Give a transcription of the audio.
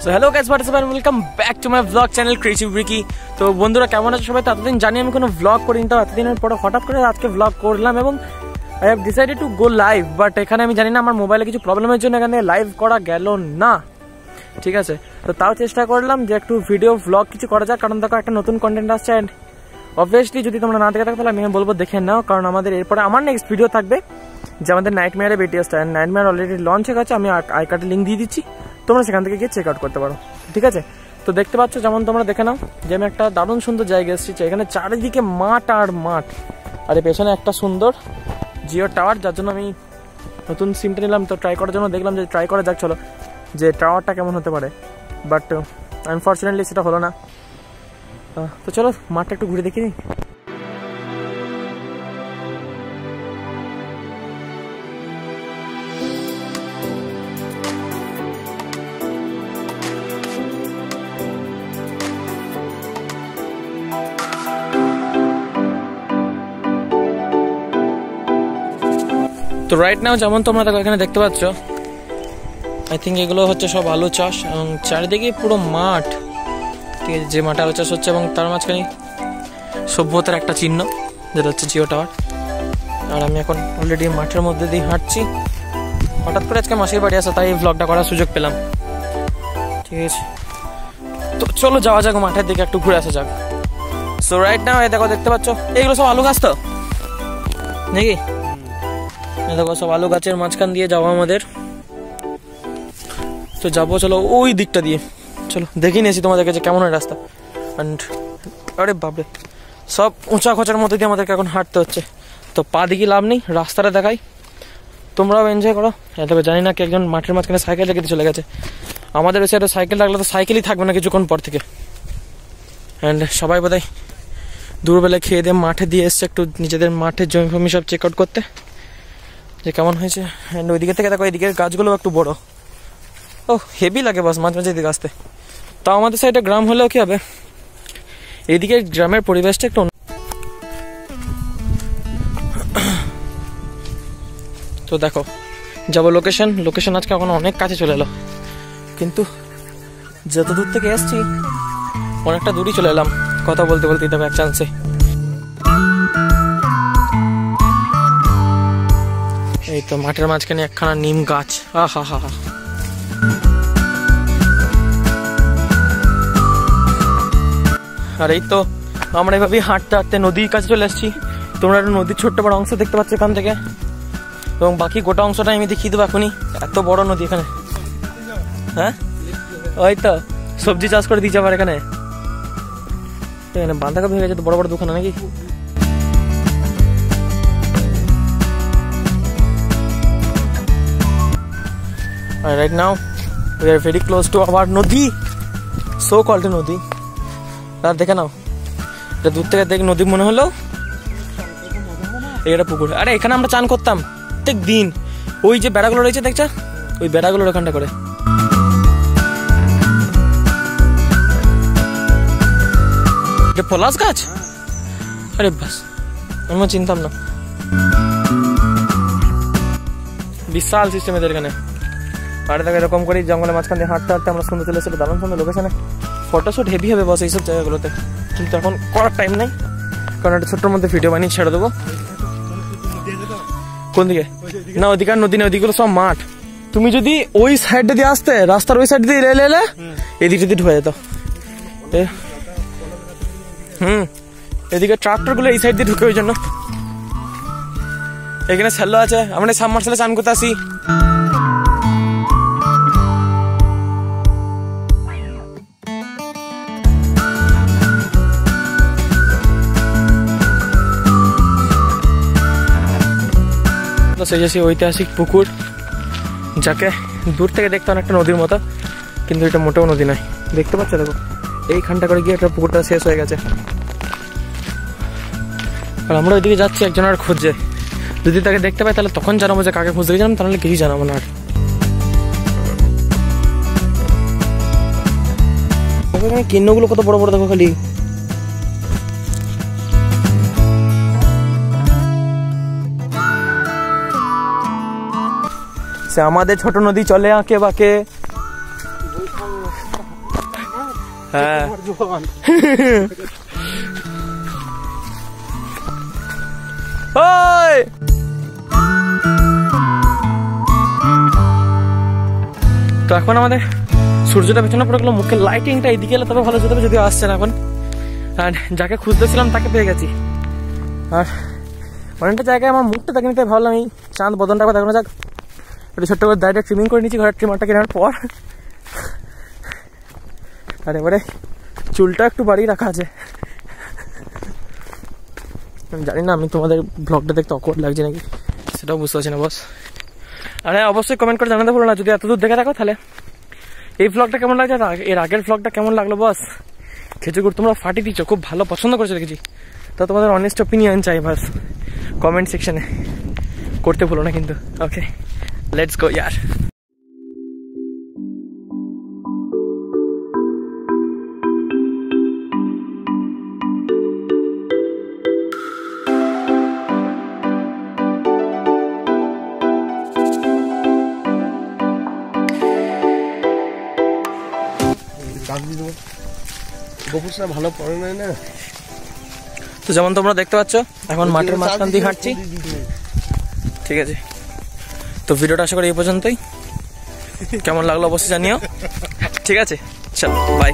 So hello guys, what's up and welcome back to my blog channel creative Ricky. তো বন্ধুরা কেমন আছে সবাই? তো এতদিন জানি আমি কোনো ব্লগ করিনি, তো এতদিনের পরে হঠাৎ করে আজকে ব্লগ করলাম এবং I have decided to go live. But এখানে আমি জানি না আমার মোবাইলে কিছু প্রবলেমের জন্য এখানে লাইভ করা গেল না, ঠিক আছে। তো তাও চেষ্টা করলাম যে একটু ভিডিও ব্লগ কিছু করা যাক, কারণ দেখো একটা নতুন কন্টেন্ট আসছে। অ্যান্ড অবভিয়াসলি যদি তোমরা না দেখে থাকো তাহলে আমি বলবো দেখে নাও, কারণ আমাদের এরপরে আমার নেক্সট ভিডিও থাকবে যে আমাদের নাইটমেয়ারে BTS and nightmare already launch হয়ে গেছে। আমি আই কার্ডের লিঙ্ক দিয়ে দিচ্ছি, তোমরা সেখান থেকে গিয়ে চেক আউট করতে পারো, ঠিক আছে। তো দেখতে পাচ্ছ যেমন তোমরা দেখে নাও যে আমি একটা দারুণ সুন্দর জায়গায় এসেছি। এখানে চারিদিকে মাঠ আর মাঠ, আর পেছনে একটা সুন্দর জিও টাওয়ার, যার জন্য আমি নতুন সিমটা নিলাম। তো ট্রাই করার জন্য দেখলাম যে ট্রাই করা যাক চলো যে টাওয়ারটা কেমন হতে পারে, বাট আনফর্চুনেটলি সেটা হলো না। তো চলো মাঠটা একটু ঘুরে দেখি। তো রাইট নাও যেমন তোমরা দেখো এখানে দেখতে পাচ্ছ, আই থিঙ্ক এগুলো হচ্ছে সব আলু চাষ এবং চারিদিকে পুরো মাঠ, ঠিক আছে, যে মাঠে আলু চাষ হচ্ছে এবং তার মাঝখানে সভ্যতার একটা চিহ্ন যেটা হচ্ছে জিও টাওয়ার। আর আমি এখন অলরেডি মাঠের মধ্যে দিয়ে হাঁটছি। হঠাৎ করে আজকে মাসির বাড়ি আসা, তাই এই ভ্লগটা করার সুযোগ পেলাম, ঠিক আছে। তো চলো যাওয়া যাক মাঠের দিকে, একটু ঘুরে আসা যাক। সো রাইট নাও এই দেখো দেখতে পাচ্ছ এইগুলো সব আলু গাছ তো নাকি? দেখো সব আলু গাছের মাঝখান দিয়ে যাবো আমাদের। তো যাবো চলো ওই দিকটা দিয়ে, চলো দেখি নিয়েছি তোমাদেরকে যে কেমন হয় রাস্তা। অ্যান্ড আরে বাপরে, সব উঁচা খোঁচার মধ্যে দিয়ে আমাদেরকে এখন হাঁটতে হচ্ছে। তো পা দিকে লাভ নেই, রাস্তাটা দেখাই, তোমরাও এনজয় করো। তবে জানি না কি একজন মাঠের মাঝখানে সাইকেল রেখে চলে গেছে। আমাদের ওই সাইডে সাইকেল রাখলে তো সাইকেলই থাকবে না কিছুক্ষণ পর থেকে। অ্যান্ড সবাই বোধহয় দুপুরবেলায় খেয়ে দিয়ে মাঠে দিয়ে এসছে একটু নিজেদের মাঠের জমি ফমি সব চেক আউট করতে যে কেমন হয়েছে। অ্যান্ড ওইদিকে থেকে দেখো এইদিকের গাছগুলো একটু বড়, ও হেভি লাগে বাস মাঝে মাঝে এদিকে আসতে। তাও আমাদের সাইডে গ্রাম হলেও কি হবে, এইদিকে গ্রামের পরিবেশটা একটু। তো দেখো যাবো লোকেশন আজকে এখন অনেক কাছে চলে এলো, কিন্তু যত দূর থেকে এসছি অনেকটা দূরই চলে এলাম কথা বলতে বলতে তবে এক চান্সে। এই তো মাঠের মাঝখানে একখানা নিম গাছ, আহা হা হা। আর এই তো আমরা এভাবেই হাঁটতে হাঁটতে নদীর কাছে চলে এসেছি। তোমরা একটা নদীর ছোট্ট বড় অংশ দেখতে পাচ্ছ এখান থেকে, এবং বাকি গোটা অংশটা আমি দেখিয়ে দেবো এখনই। এত বড় নদী এখানে, হ্যাঁ ওই তো সবজি চাষ করে দিয়েছে আবার এখানে। বাঁধাকপি হয়ে গেছে, তো বড় বড় দোকান নাকি? Right now we are very close to our নদী, সো কল্ড নদী। আর দেখে নাও, এটা দূর থেকে দেখ নদী মনে হলো এটা পুকুর। আরে এখানে আমরা চান করতাম প্রত্যেক দিন, ওই যে বেড়াগুলো রয়েছে দেখছো, ওই বেড়াগুলোর ওখানটা করে। এটা পলাশ গাছ, আরে বাস আমি চিনতাম না। বিশাল সিস্টেম এদের এখানে। আর দেখো এরকম করে জঙ্গলের মাঝখান দিয়ে হাঁটতে হাঁটতে আমরা সুন্দর চলে এসেছি দারুণ সুন্দর লোকেশনে। ফটোশ্যুট হেভি হবে বস এইসব জায়গাগুলোতে, কিন্তু এখন করার টাইম নেই, কারণ একটা ছোট্টর মধ্যে ভিডিও বানিয়ে ছেড়ে দেবো। কোন দিকে? না ওদিকে আর নদী নেই, ওদিকগুলো সব মাঠ। তুমি যদি ওই সাইড দিয়ে আসতে, রাস্তার ওই সাইড দিয়ে এলে এদিক দিয়ে ঢুকে যেত। এদিকে ট্রাক্টর গুলো এই সাইড দিয়ে ঢুকে, ওই জন্য এখানে স্যালো আছে। আমরা সাবমার্সেলে চান করতে আসি। সেই যে ঐতিহাসিক পুকুর, যাকে দূর থেকে দেখতে অনেকটা নদীর মতো, কিন্তু এটা মোটেও নদী নয়। দেখতে পাচ্ছ দেখো এইখানটা করে গিয়ে একটা পুকুরটা শেষ হয়ে গেছে। আর আমরা ওইদিকে যাচ্ছি একজনের খোঁজে, যদি তাকে দেখতে পাই তাহলে তখন জানাবো যে কাকে খুঁজতে গেছিলাম, তাহলে কিছুই জানাবো না। আর কিন্নগুলো কত বড় বড় দেখো খালি। আমাদের ছোট নদী চলে আঁকে বাঁকে, হ্যাঁ ওই তো এখন আমাদের সূর্যটা পেছনে পড়ে গেলো, মুখের লাইটিংটা এইদিকে এলে তবে ভালো যেতে হবে, যদিও আসছে না এখন। আর যাকে খুঁজতেছিলাম তাকে পেয়ে গেছি। আর অনেকটা জায়গায় আমার মুখটা দেখে নিতে ভাবলাম এই চাঁদ বদনটা একবার দেখানো যাক। একটু ছোট্ট করে দাড়িটা ট্রিমিং করে নিচ্ছি ঘরের ট্রিমারটা কেনার পর। আর এবারে চুলটা একটু বাড়িয়ে রাখা আছে। আমি জানি না আমি তোমাদের ব্লগটা দেখতে অকওয়ার্ড লাগছে নাকি সেটাও বুঝতে পারছি না বস। আর হ্যাঁ অবশ্যই কমেন্ট করে জানাতে ভুলো না যদি এতদূর দেখে থাকো তাহলে এই ব্লগটা কেমন লাগছে, এর আগের ব্লগটা কেমন লাগলো বস। খেজুর তোমরা ফাটিয়ে দিচ্ছ, খুব ভালো পছন্দ করেছো দেখেছি। তো তোমাদের অনেস্ট ওপিনিয়ন চাই বাস কমেন্ট সেকশনে, করতে ভুলো না কিন্তু। ওকে লেটস গো ইয়ার। ভালো পড়ে না। তো যেমন তোমরা দেখতে পাচ্ছ এখন মাঠের মাঝখান দিয়ে হাঁটছি, ঠিক আছে। তো ভিডিওটা আশা করি এই পর্যন্তই, কেমন লাগলো অবশ্যই জানিও, ঠিক আছে। চলো বাই।